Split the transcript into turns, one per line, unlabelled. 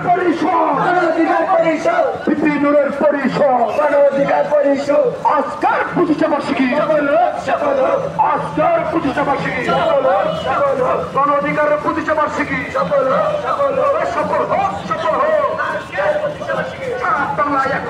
পরিষদ বিপিনুরের পরিষদ আজকের 25 বার্ষিকী আজকের 25 বার্ষিকী গণ অধিকারের 25 বার্ষিকী সফল হোক বাংলা এক